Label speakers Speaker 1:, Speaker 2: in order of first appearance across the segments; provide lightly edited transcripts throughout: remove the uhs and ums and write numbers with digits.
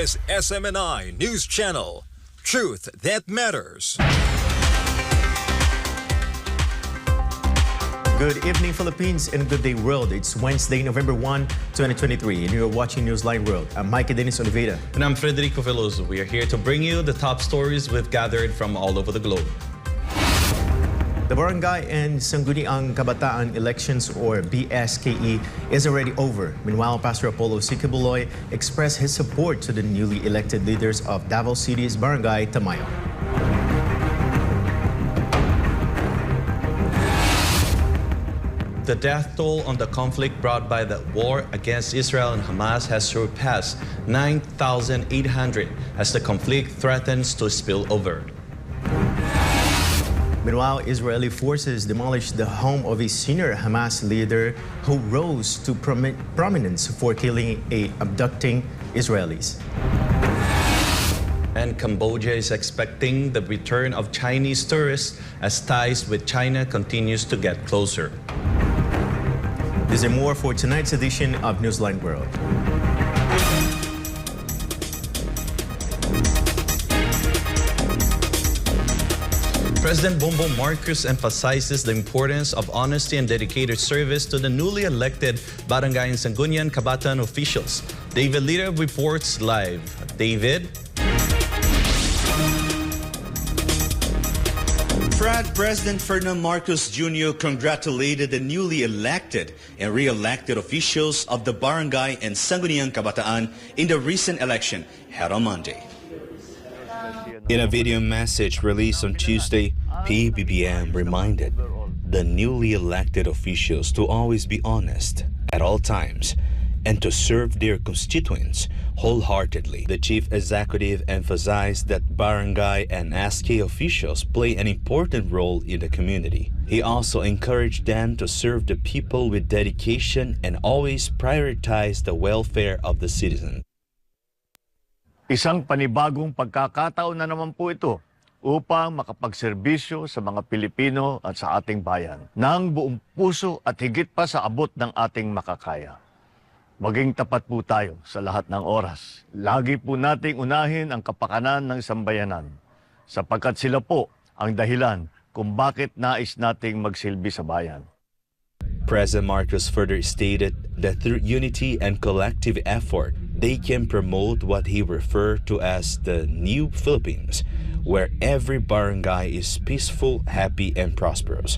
Speaker 1: is SMNI News Channel. Truth that matters.
Speaker 2: Good evening, Philippines, and good day, world. It's Wednesday, November 1, 2023, and you're watching Newsline World. I'm Mayk and Oliveira.
Speaker 3: And I'm Frederico Velloso. We are here to bring you the top stories we've gathered from all over the globe.
Speaker 2: The Barangay and Sangguniang Kabataan elections, or BSKE, is already over. Meanwhile, Pastor Apollo C. Quiboloy expressed his support to the newly elected leaders of Davao City's Barangay Tamayong.
Speaker 3: The death toll on the conflict brought by the war against Israel and Hamas has surpassed 9,800 as the conflict threatens to spill over.
Speaker 2: Meanwhile, Israeli forces demolished the home of a senior Hamas leader who rose to prominence for killing and abducting Israelis.
Speaker 3: And Cambodia is expecting the return of Chinese tourists as ties with China continues to get closer.
Speaker 2: These and more for tonight's edition of Newsline World.
Speaker 3: President Bongbong Marcos emphasizes the importance of honesty and dedicated service to the newly elected Barangay and Sangguniang Kabataan officials. David Lira reports live. David?
Speaker 4: President Ferdinand Marcos Jr. congratulated the newly elected and re-elected officials of the Barangay and Sangguniang Kabataan in the recent election held on Monday.
Speaker 5: In a video message released on Tuesday, PBBM reminded the newly elected officials to always be honest at all times and to serve their constituents wholeheartedly. The chief executive emphasized that barangay and SK officials play an important role in the community. He also encouraged them to serve the people with dedication and always prioritize the welfare of the citizens.
Speaker 6: Isang panibagong pagkakataon na naman po ito upang makapagserbisyo sa mga Pilipino at sa ating bayan ng buong puso at higit pa sa abot ng ating makakaya. Maging tapat po tayo sa lahat ng oras. Lagi po nating unahin ang kapakanan ng sambayanan sapagkat sila po ang dahilan kung bakit nais nating magsilbi sa bayan.
Speaker 5: President Marcos further stated that through unity and collective effort, they can promote what he referred to as the new Philippines, where every barangay is peaceful, happy, and prosperous.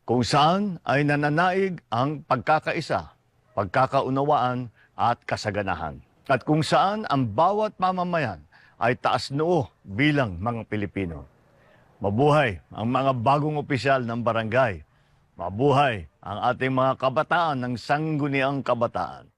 Speaker 6: Kung saan ay nananaig ang pagkakaisa, pagkakaunawaan at kasaganahan. At kung saan ang bawat mamamayan ay taas noo bilang mga Pilipino. Mabuhay ang mga bagong opisyal ng barangay. Mabuhay ang ating mga kabataan ng Sangguniang Kabataan.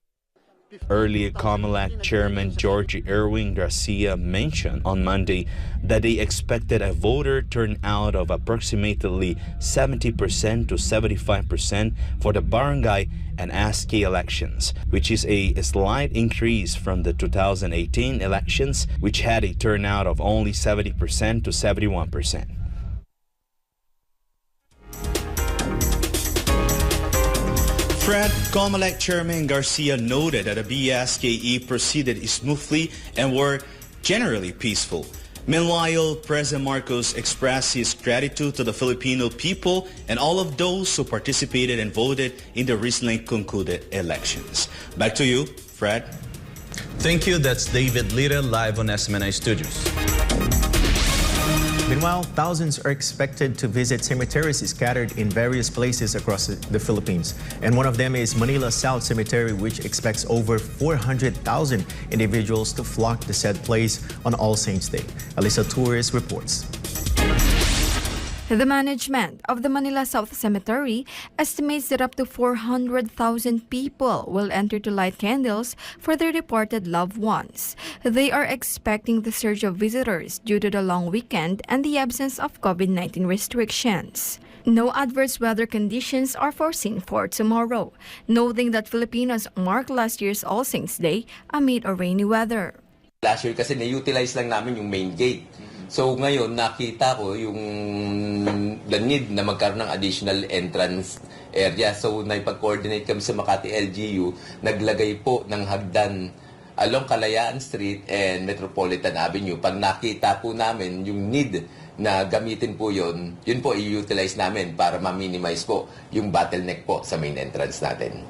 Speaker 5: Earlier, COMELEC Chairman Brgy Garcia mentioned on Monday that they expected a voter turnout of approximately 70% to 75% for the barangay and SK elections, which is a slight increase from the 2018 elections, which had a turnout of only 70% to 71%.
Speaker 4: COMELEC Chairman Garcia noted that the BSKE proceeded smoothly and were generally peaceful. Meanwhile, President Marcos expressed his gratitude to the Filipino people and all of those who participated and voted in the recently concluded elections. Back to you, Fred.
Speaker 3: Thank you. That's David Lira live on SMNI Studios.
Speaker 2: Meanwhile, thousands are expected to visit cemeteries scattered in various places across the Philippines. And one of them is Manila South Cemetery, which expects over 400,000 individuals to flock to said place on All Saints' Day. Alyssa Torres reports.
Speaker 7: The management of the Manila South Cemetery estimates that up to 400,000 people will enter to light candles for their departed loved ones. They are expecting the surge of visitors due to the long weekend and the absence of COVID-19 restrictions. No adverse weather conditions are foreseen for tomorrow, noting that Filipinos marked last year's All Saints' Day amid a rainy weather.
Speaker 8: Last year kasi na-utilize lang namin yung main gate. So ngayon nakita ko yung the need na magkaroon ng additional entrance area. So naipag-coordinate kami sa Makati LGU, naglagay po ng hagdan along Kalayaan Street and Metropolitan Avenue. Pag nakita po namin yung need na gamitin po yun po i-utilize namin para ma-minimize po yung bottleneck po sa main entrance natin.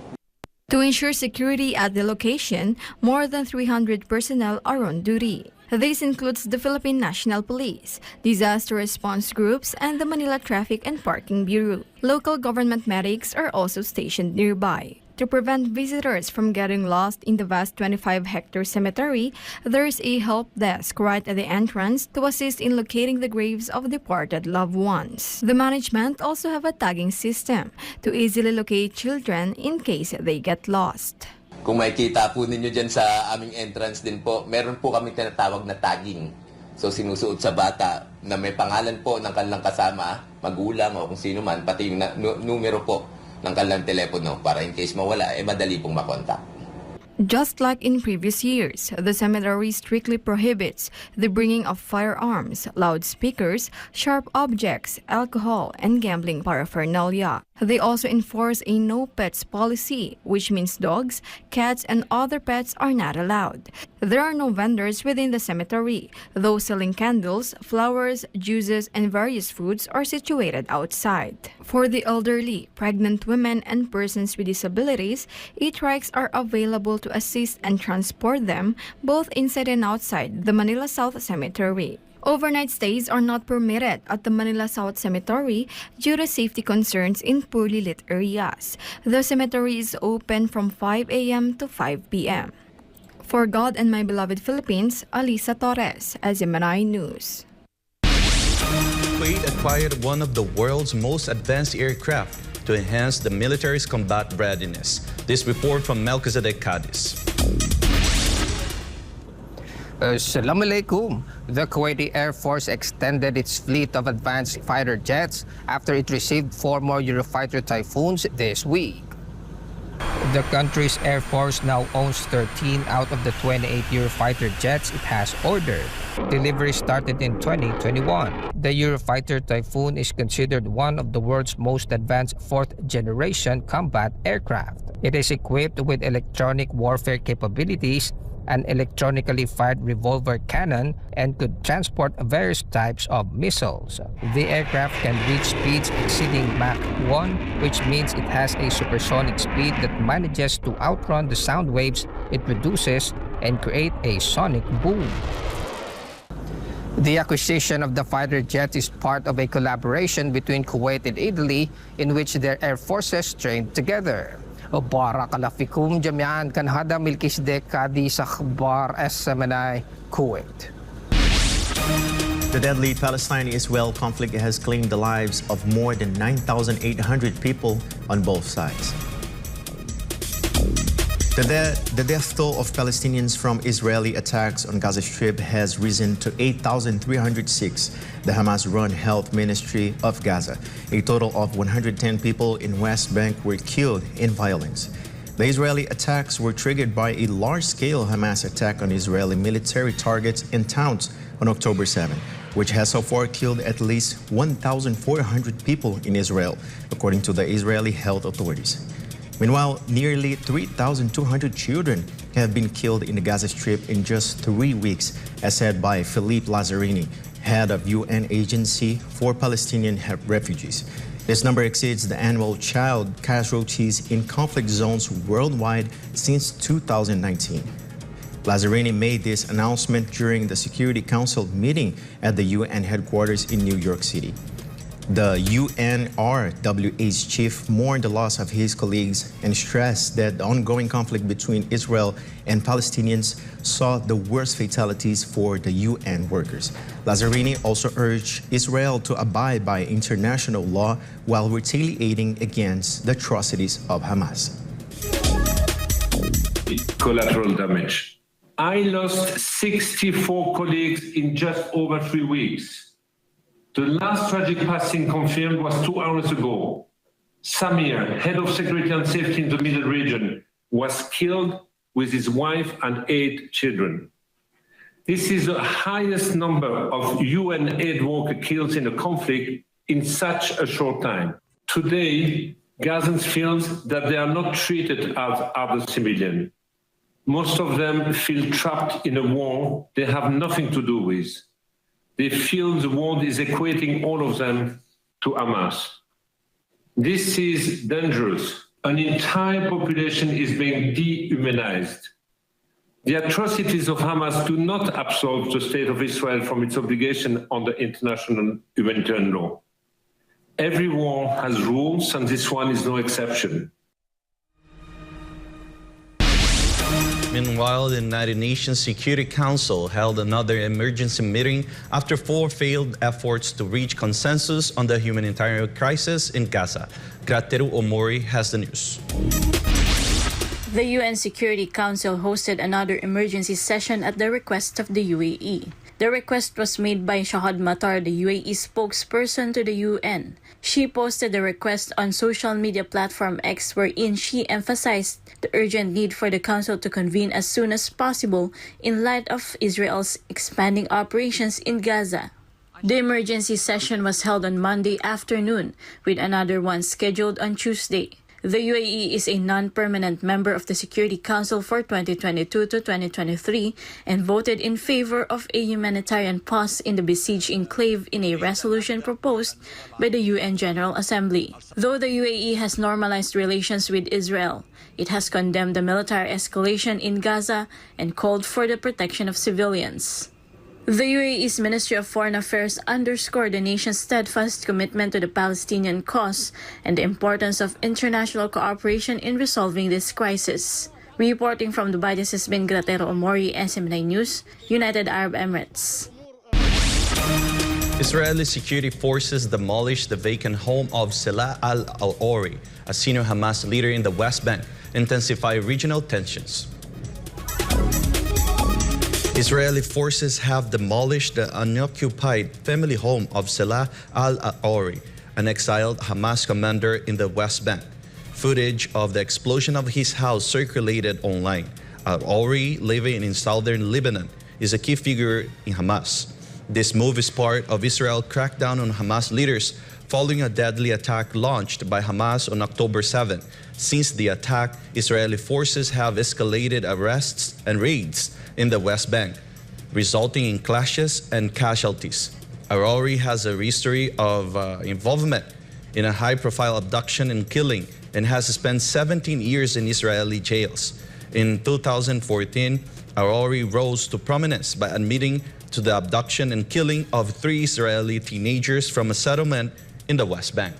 Speaker 7: To ensure security at the location, more than 300 personnel are on duty. This includes the Philippine National Police, disaster response groups, and the Manila Traffic and Parking Bureau. Local government medics are also stationed nearby. To prevent visitors from getting lost in the vast 25-hectare cemetery, there is a help desk right at the entrance to assist in locating the graves of departed loved ones. The management also have a tagging system to easily locate children in case they get lost.
Speaker 8: Kung makikita po ninyo dyan sa aming entrance din po, meron po kami tinatawag na tagging. So sinusuot sa bata na may pangalan po ng kanilang kasama, magulang o kung sino man, pati yung numero po ng kanilang telepono para in case mawala, madali pong makontak.
Speaker 7: Just like in previous years, the cemetery strictly prohibits the bringing of firearms, loudspeakers, sharp objects, alcohol, and gambling paraphernalia. They also enforce a no pets policy, which means dogs, cats, and other pets are not allowed. There are no vendors within the cemetery. Those selling candles, flowers, juices, and various foods are situated outside. For the elderly, pregnant women, and persons with disabilities, e-trikes are available to assist and transport them both inside and outside the Manila South Cemetery. Overnight stays are not permitted at the Manila South Cemetery due to safety concerns in poorly lit areas. The cemetery is open from 5 a.m. to 5 p.m. For God and My Beloved Philippines, Alisa Torres, SMNI News.
Speaker 3: Kuwait acquired one of the world's most advanced aircraft to enhance the military's combat readiness. This report from Melchizedek Cadiz.
Speaker 9: Assalamu alaikum. The Kuwaiti Air Force extended its fleet of advanced fighter jets after it received 4 more Eurofighter Typhoons this week. The country's Air Force now owns 13 out of the 28 Eurofighter jets it has ordered. Delivery started in 2021. The Eurofighter Typhoon is considered one of the world's most advanced 4th-generation combat aircraft. It is equipped with electronic warfare capabilities, an electronically fired revolver cannon, and could transport various types of missiles. The aircraft can reach speeds exceeding Mach 1, which means it has a supersonic speed that manages to outrun the sound waves it produces and create a sonic boom. The acquisition of the fighter jet is part of a collaboration between Kuwait and Italy in which their air forces trained together. Barakallahu jami'an kan hada Melchizedek Cadiz sa Akhbar SMNI Kuwait.
Speaker 2: The deadly Palestine-Israel conflict has claimed the lives of more than 9,800 people on both sides. The death toll of Palestinians from Israeli attacks on Gaza Strip has risen to 8,306, the Hamas-run Health Ministry of Gaza. A total of 110 people in West Bank were killed in violence. The Israeli attacks were triggered by a large-scale Hamas attack on Israeli military targets and towns on October 7, which has so far killed at least 1,400 people in Israel, according to the Israeli health authorities. Meanwhile, nearly 3,200 children have been killed in the Gaza Strip in just 3 weeks, as said by Philippe Lazzarini, head of UN Agency for Palestinian Refugees. This number exceeds the annual child casualties in conflict zones worldwide since 2019. Lazzarini made this announcement during the Security Council meeting at the UN headquarters in New York City. The UNRWA's chief mourned the loss of his colleagues and stressed that the ongoing conflict between Israel and Palestinians saw the worst fatalities for the UN workers. Lazzarini also urged Israel to abide by international law while retaliating against the atrocities of Hamas.
Speaker 10: Collateral damage. I lost 64 colleagues in just over 3 weeks. The last tragic passing confirmed was 2 hours ago. Samir, head of security and safety in the Middle region, was killed with his wife and 8 children. This is the highest number of UN aid worker killed in a conflict in such a short time. Today, Gazans feel that they are not treated as other civilians. Most of them feel trapped in a war they have nothing to do with. They feel the war is equating all of them to Hamas. This is dangerous. An entire population is being dehumanized. The atrocities of Hamas do not absolve the state of Israel from its obligation under international humanitarian law. Every war has rules, and this one is no exception.
Speaker 3: Meanwhile, the United Nations Security Council held another emergency meeting after 4 failed efforts to reach consensus on the humanitarian crisis in Gaza. Grateru Omori has the news.
Speaker 11: The UN Security Council hosted another emergency session at the request of the UAE. The request was made by Shahad Matar, the UAE spokesperson to the UN. She posted the request on social media platform X, wherein she emphasized the urgent need for the Council to convene as soon as possible in light of Israel's expanding operations in Gaza. The emergency session was held on Monday afternoon, with another one scheduled on Tuesday. The UAE is a non-permanent member of the Security Council for 2022 to 2023 and voted in favor of a humanitarian pause in the besieged enclave in a resolution proposed by the UN General Assembly. Though the UAE has normalized relations with Israel, it has condemned the military escalation in Gaza and called for the protection of civilians. The UAE's Ministry of Foreign Affairs underscored the nation's steadfast commitment to the Palestinian cause and the importance of international cooperation in resolving this crisis. Reporting from Dubai, this has been Grateru Omori, SM9 News, United Arab Emirates.
Speaker 3: Israeli security forces demolished the vacant home of Salah al-Awari, a senior Hamas leader in the West Bank, intensifying regional tensions. Israeli forces have demolished the unoccupied family home of Salah al-Awari, an exiled Hamas commander in the West Bank. Footage of the explosion of his house circulated online. Al-Awari, living in southern Lebanon, is a key figure in Hamas. This move is part of Israel's crackdown on Hamas leaders following a deadly attack launched by Hamas on October 7. Since the attack, Israeli forces have escalated arrests and raids in the West Bank, resulting in clashes and casualties. Al-Awari has a history of involvement in a high-profile abduction and killing and has spent 17 years in Israeli jails. In 2014, Al-Awari rose to prominence by admitting to the abduction and killing of 3 Israeli teenagers from a settlement in the West Bank.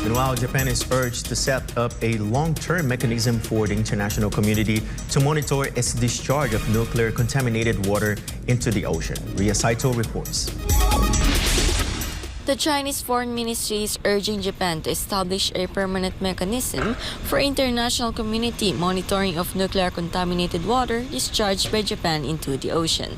Speaker 2: Meanwhile, Japan is urged to set up a long-term mechanism for the international community to monitor its discharge of nuclear-contaminated water into the ocean. Ria Saito reports.
Speaker 12: The Chinese Foreign Ministry is urging Japan to establish a permanent mechanism for international community monitoring of nuclear-contaminated water discharged by Japan into the ocean.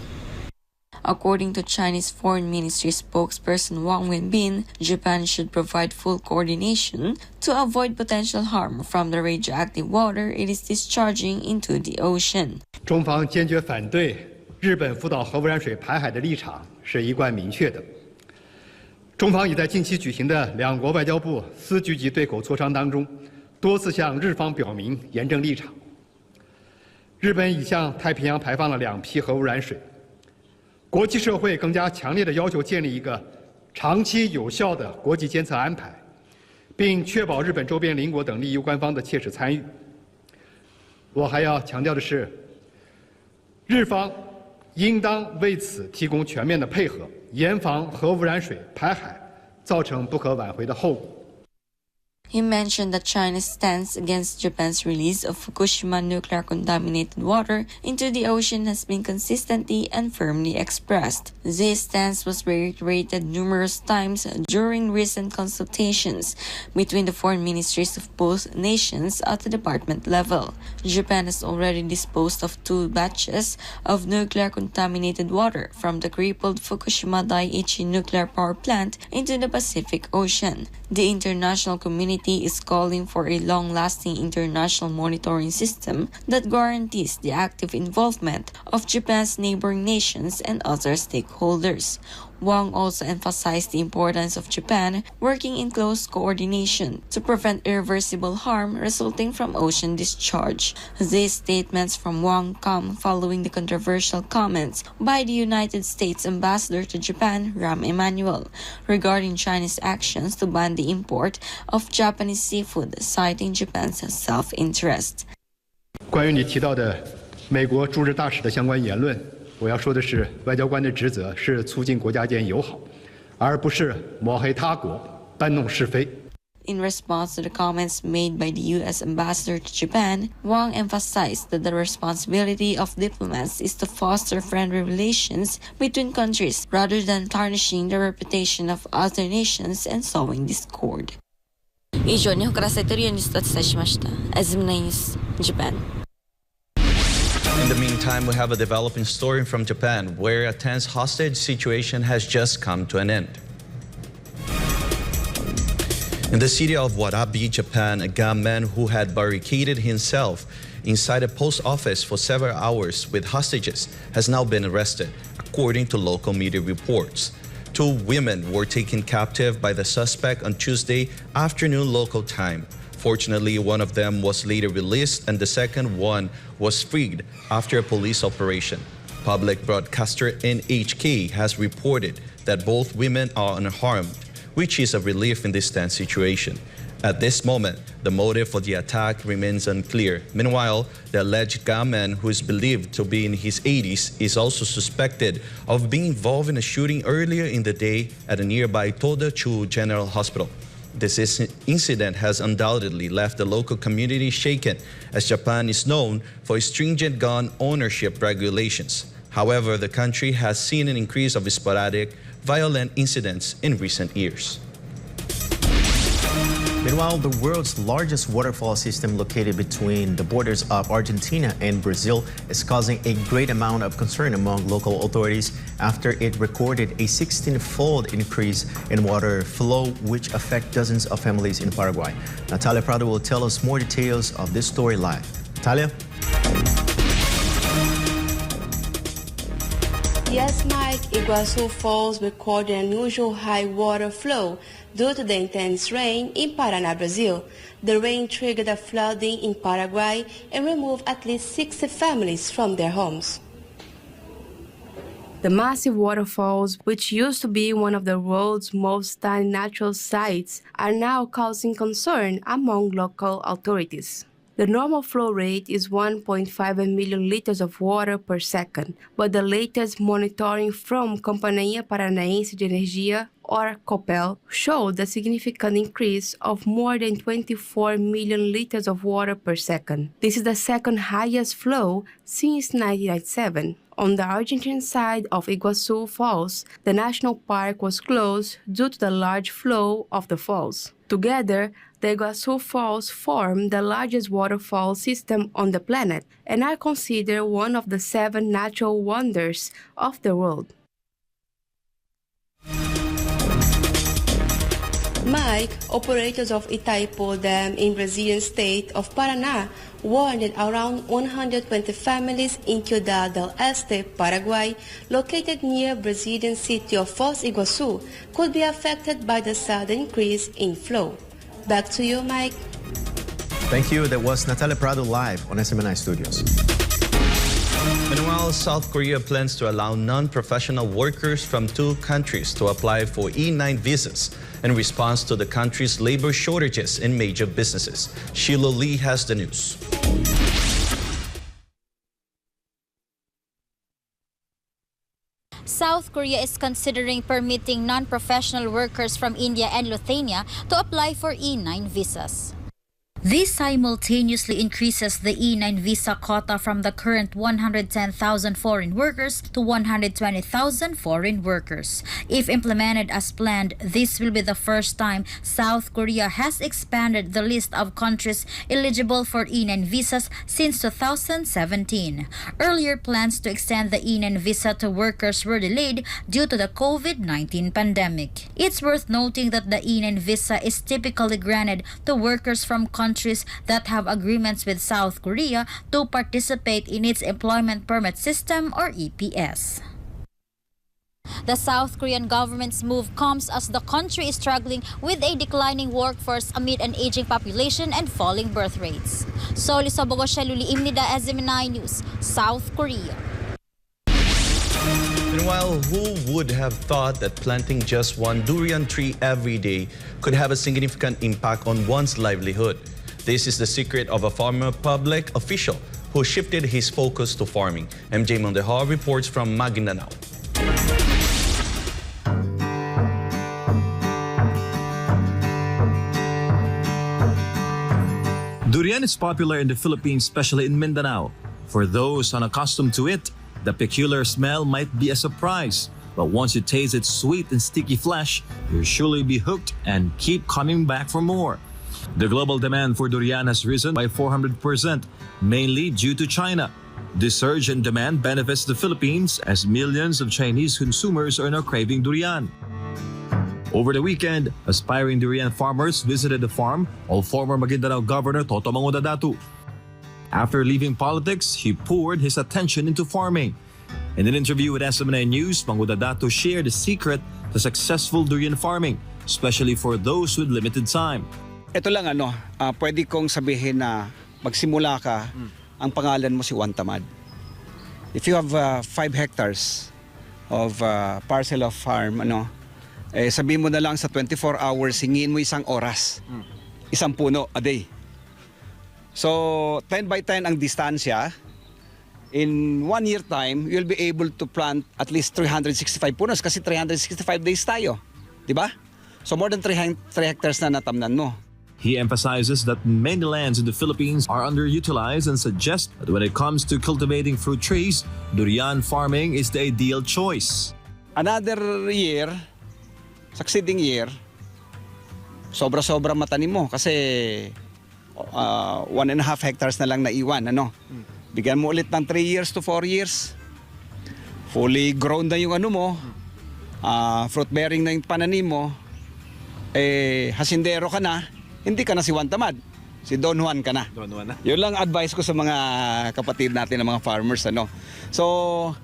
Speaker 12: According to Chinese Foreign Ministry spokesperson Wang Wenbin, Japan should provide full coordination to avoid potential harm from the radioactive water it is discharging into the ocean.
Speaker 13: 中方坚决反对日本福岛核污染水排海的立场是一贯明确的。中方已在近期举行的两国外交部司局级对口磋商当中，多次向日方表明严正立场。日本已向太平洋排放了2批核污染水。 国际社会更加强烈地要求建立一个长期有效的国际监测安排，并确保日本周边邻国等利益关方的切实参与。我还要强调的是，日方应当为此提供全面的配合，严防核污染水排海造成不可挽回的后果。
Speaker 12: He mentioned that China's stance against Japan's release of Fukushima nuclear-contaminated water into the ocean has been consistently and firmly expressed. This stance was reiterated numerous times during recent consultations between the foreign ministries of both nations at the department level. Japan has already disposed of 2 batches of nuclear-contaminated water from the crippled Fukushima Daiichi nuclear power plant into the Pacific Ocean. The international community is calling for a long-lasting international monitoring system that guarantees the active involvement of Japan's neighboring nations and other stakeholders. Wang also emphasized the importance of Japan working in close coordination to prevent irreversible harm resulting from ocean discharge. These statements from Wang come following the controversial comments by the United States Ambassador to Japan, Rahm Emanuel, regarding China's actions to ban the import of Japanese seafood, citing Japan's self-interest.
Speaker 13: 关于你提到的美国驻日大使的相关言论，我要说的是，外交官的职责是促进国家间友好，而不是抹黑他国、搬弄是非。
Speaker 12: In response to the comments made by the U.S. ambassador to Japan, Wang emphasized that the responsibility of diplomats is to foster friendly relations between countries rather than tarnishing the reputation of other nations and sowing discord. 以上日本からセトリオニュースとお伝えしました。Azumina News, Japan.
Speaker 3: In the meantime, we have a developing story from Japan where a tense hostage situation has just come to an end. In the city of Warabi, Japan, a gunman who had barricaded himself inside a post office for several hours with hostages has now been arrested, according to local media reports. 2 women were taken captive by the suspect on Tuesday afternoon local time. Fortunately, one of them was later released and the second one was freed after a police operation. Public broadcaster NHK has reported that both women are unharmed, which is a relief in this tense situation. At this moment, the motive for the attack remains unclear. Meanwhile, the alleged gunman, who is believed to be in his 80s, is also suspected of being involved in a shooting earlier in the day at a nearby Toda-Chu General Hospital. This incident has undoubtedly left the local community shaken, as Japan is known for stringent gun ownership regulations. However, the country has seen an increase of sporadic, violent incidents in recent years.
Speaker 2: Meanwhile, the world's largest waterfall system located between the borders of Argentina and Brazil is causing a great amount of concern among local authorities after it recorded a 16-fold increase in water flow, which affect dozens of families in Paraguay. Natalia Prado will tell us more details of this story live. Natalia?
Speaker 14: Yes, Mike, Iguazu Falls recorded an unusual high water flow due to the intense rain in Paraná, Brazil. The rain triggered a flooding in Paraguay and removed at least 60 families from their homes.
Speaker 15: The massive waterfalls, which used to be one of the world's most stunning natural sights, are now causing concern among local authorities. The normal flow rate is 1.5 million liters of water per second, but the latest monitoring from Companhia Paranaense de Energia, or COPEL, showed a significant increase of more than 24 million liters of water per second. This is the second highest flow since 1997. On the Argentine side of Iguazu Falls, the national park was closed due to the large flow of the falls. Together, the Iguazu Falls form the largest waterfall system on the planet and are considered one of the 7 natural wonders of the world.
Speaker 14: Mayk, operators of Itaipu Dam in Brazilian state of Paraná, warned that around 120 families in Ciudad del Este, Paraguay, located near Brazilian city of Foz do Iguaçu, could be affected by the sudden increase in flow. Back to you, Mike.
Speaker 2: Thank you. That was Natalia Prado live on SMNI Studios.
Speaker 3: Meanwhile, South Korea plans to allow non-professional workers from 2 countries to apply for E9 visas in response to the country's labor shortages in major businesses. Sheila Lee has the news.
Speaker 16: South Korea is considering permitting non-professional workers from India and Lithuania to apply for E9 visas. This simultaneously increases the E9 visa quota from the current 110,000 foreign workers to 120,000 foreign workers. If implemented as planned, this will be the first time South Korea has expanded the list of countries eligible for E9 visas since 2017. Earlier plans to extend the E9 visa to workers were delayed due to the COVID-19 pandemic. It's worth noting that the E9 visa is typically granted to workers from countries that have agreements with South Korea to participate in its Employment Permit System or EPS. The South Korean government's move comes as the country is struggling with a declining workforce amid an aging population and falling birth rates. Soli Sobogo Shaluli Imnida SMNI News, South Korea.
Speaker 3: Meanwhile, who would have thought that planting just one durian tree every day could have a significant impact on one's livelihood? This is the secret of a former public official who shifted his focus to farming. MJ Mondejo reports from Maguindanao.
Speaker 1: Durian is popular in the Philippines, especially in Mindanao. For those unaccustomed to it, the peculiar smell might be a surprise, but once you taste its sweet and sticky flesh, you'll surely be hooked and keep coming back for more. The global demand for durian has risen by 400%, mainly due to China. This surge in demand benefits the Philippines as millions of Chinese consumers are now craving durian. Over the weekend, aspiring durian farmers visited the farm of former Maguindanao Governor Toto Mangudadatu. After leaving politics, he poured his attention into farming. In an interview with SMNI News, Mangudadatu shared the secret to successful durian farming, especially for those with limited time.
Speaker 17: Ito lang pwede kong sabihin na magsimula ka, ang pangalan mo si Juan Tamad. If you have 5 hectares of parcel of farm, sabihin mo na lang sa 24 hours, hingin mo 1 oras, 1 puno a day. So 10 by 10 ang distansya. In 1 year time, you'll be able to plant at least 365 punos kasi 365 days tayo. Diba? So more than 3 hectares na natamnan mo.
Speaker 1: He emphasizes that many lands in the Philippines are underutilized and suggests that when it comes to cultivating fruit trees, durian farming is the ideal choice.
Speaker 17: Another year, succeeding year, sobra-sobra matanim mo kasi 1.5 hectares na lang naiwan. Bigyan mo ulit ng 3 years to 4 years. Fully grown na yung fruit bearing na yung pananim mo, hasindero ka na, hindi ka na si Juan Tamad, si Don Juan ka na.
Speaker 1: Don Juan na.
Speaker 17: Yun lang advice ko sa mga kapatid natin, ng mga farmers. So,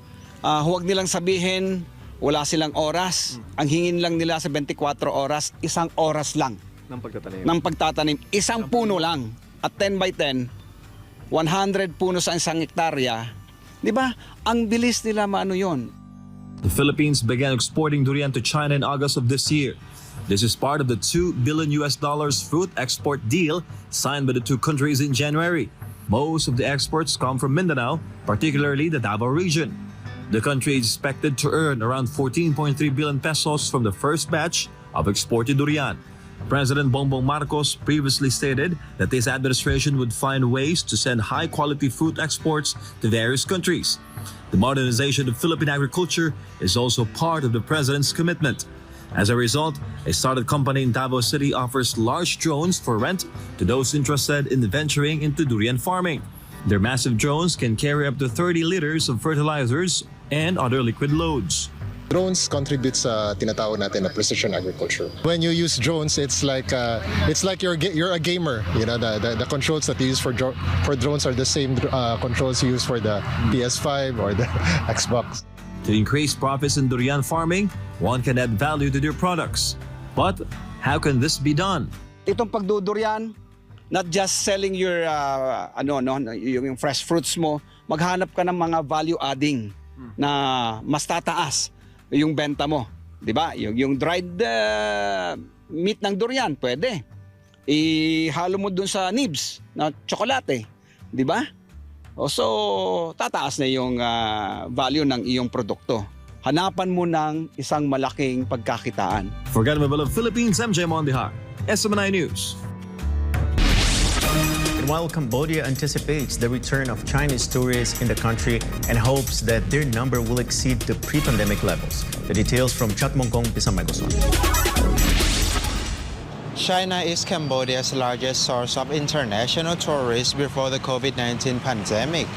Speaker 17: huwag nilang sabihin, wala silang oras. Ang hingin lang nila sa 24 oras, 1 oras lang. Ng pagtatanim. 1 puno lang. At 10 by 10, 100 puno sa 1 hektarya. Di ba? Ang bilis nila yon.
Speaker 1: The Philippines began exporting durian to China in August of this year. This is part of the $2 billion fruit export deal signed by the 2 countries in January. Most of the exports come from Mindanao, particularly the Davao region. The country is expected to earn around 14.3 billion pesos from the first batch of exported durian. President Bongbong Marcos previously stated that his administration would find ways to send high-quality fruit exports to various countries. The modernization of Philippine agriculture is also part of the president's commitment. As a result, a startup company in Davao City offers large drones for rent to those interested in venturing into durian farming. Their massive drones can carry up to 30 liters of fertilizers and other liquid loads.
Speaker 18: Drones contribute sa tinatawag natin na precision agriculture. When you use drones, it's like you're a gamer. The controls that you use for drones are the same controls you use for the PS5 or the Xbox.
Speaker 1: To increase profits in durian farming, one can add value to their products. But how can this be done?
Speaker 17: Itong pagdudurian, not just selling your yung fresh fruits mo, maghanap ka ng mga value adding na mas tataas yung benta mo, 'di ba? Yung dried meat ng durian, pwede. Ihalo mo dun sa nibs na tsokolate, 'di ba? So tataas na yung value ng iyong produkto. Hanapan mo ng isang malaking pagkakitaan.
Speaker 1: For Gunman of Philippines, MJ Mondejo, SMNI News.
Speaker 2: While Cambodia anticipates the return of Chinese tourists in the country and hopes that their number will exceed the pre-pandemic levels. The details from Chatmongkong, Pisamay-Goswan.
Speaker 19: China is Cambodia's largest source of international tourists before the COVID-19 pandemic.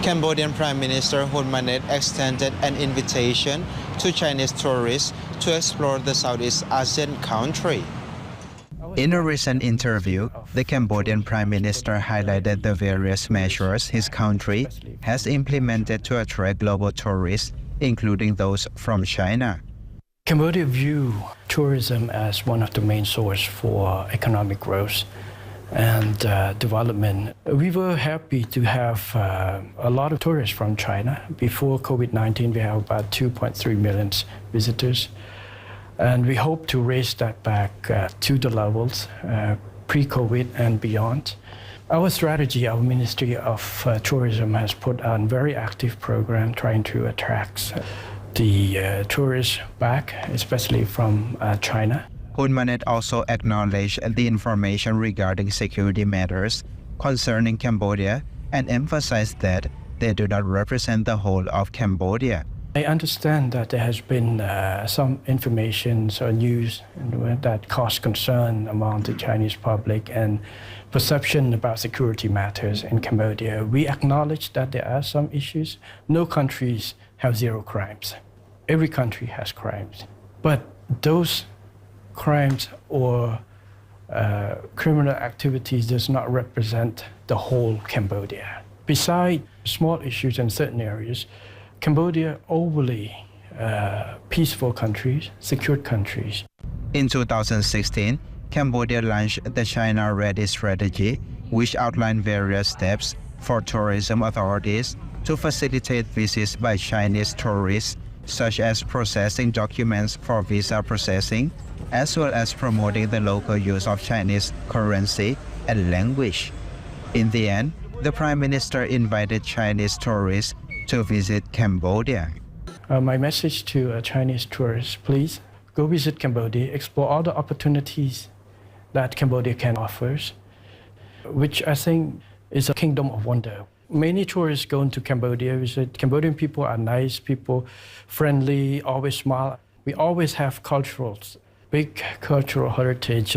Speaker 19: Cambodian Prime Minister Hun Manet extended an invitation to Chinese tourists to explore the Southeast Asian country.
Speaker 20: In a recent interview, the Cambodian Prime Minister highlighted the various measures his country has implemented to attract global tourists including those from China.
Speaker 21: Cambodia view tourism as one of the main sources for economic growth and development. We were happy to have a lot of tourists from China. Before COVID-19, we have about 2.3 million visitors. And we hope to raise that back to the levels pre-COVID and beyond. Our strategy, our Ministry of Tourism has put on a very active program trying to attract the tourists back, especially from China.
Speaker 20: Gunman also acknowledged the information regarding security matters concerning Cambodia and emphasized that they do not represent the whole of Cambodia.
Speaker 21: I understand that there has been some information or news that caused concern among the Chinese public and perception about security matters in Cambodia. We acknowledge that there are some issues. No countries have zero crimes. Every country has crimes. But those crimes or criminal activities does not represent the whole Cambodia. Besides small issues in certain areas, Cambodia overly peaceful countries, secure countries.
Speaker 20: In 2016, Cambodia launched the China Ready strategy, which outlined various steps for tourism authorities to facilitate visits by Chinese tourists, such as processing documents for visa processing, as well as promoting the local use of Chinese currency and language. In the end, the Prime Minister invited Chinese tourists to visit Cambodia.
Speaker 21: My message to Chinese tourists, please go visit Cambodia, explore all the opportunities that Cambodia can offer, which I think is a kingdom of wonder. Many tourists go into Cambodia, visit. Cambodian people are nice people, friendly, always smile. We always have big cultural heritage.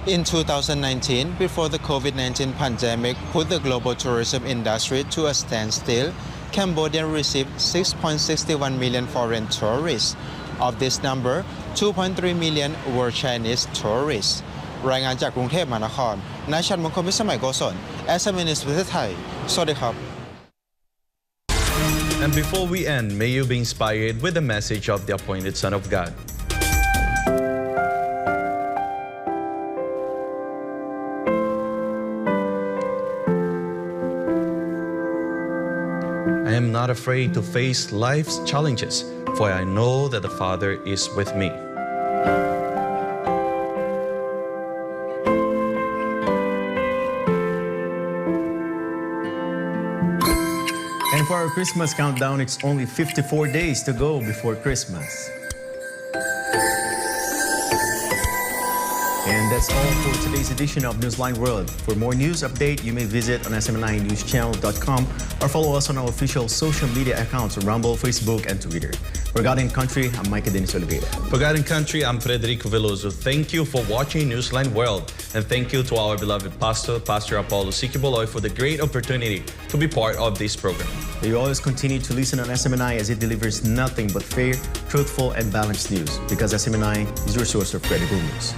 Speaker 19: In 2019, before the COVID-19 pandemic put the global tourism industry to a standstill, Cambodia received 6.61 million foreign tourists. Of this number, 2.3 million were Chinese tourists. รายงานจากกรุงเทพมหานคร นายชันมงคล วิสมัยโกศล SMS ประเทศไทย สวัสดีครับ
Speaker 3: And before we end, may you be inspired with the message of the appointed Son of God. I am not afraid to face life's challenges, for I know that the Father is with me.
Speaker 2: And for our Christmas countdown, it's only 54 days to go before Christmas. And that's all for today's edition of Newsline World. For more news update, you may visit on smninewschannel.com or follow us on our official social media accounts on Rumble, Facebook, and Twitter. For God and Country, I'm Mayk Oliveira.
Speaker 3: For God and Country, I'm Frederico Velloso. Thank you for watching Newsline World. And thank you to our beloved pastor, Pastor Apollo Quiboloy, for the great opportunity to be part of this program.
Speaker 2: You always continue to listen on SMNI as it delivers nothing but fair, truthful, and balanced news, because SMNI is your source of credible news.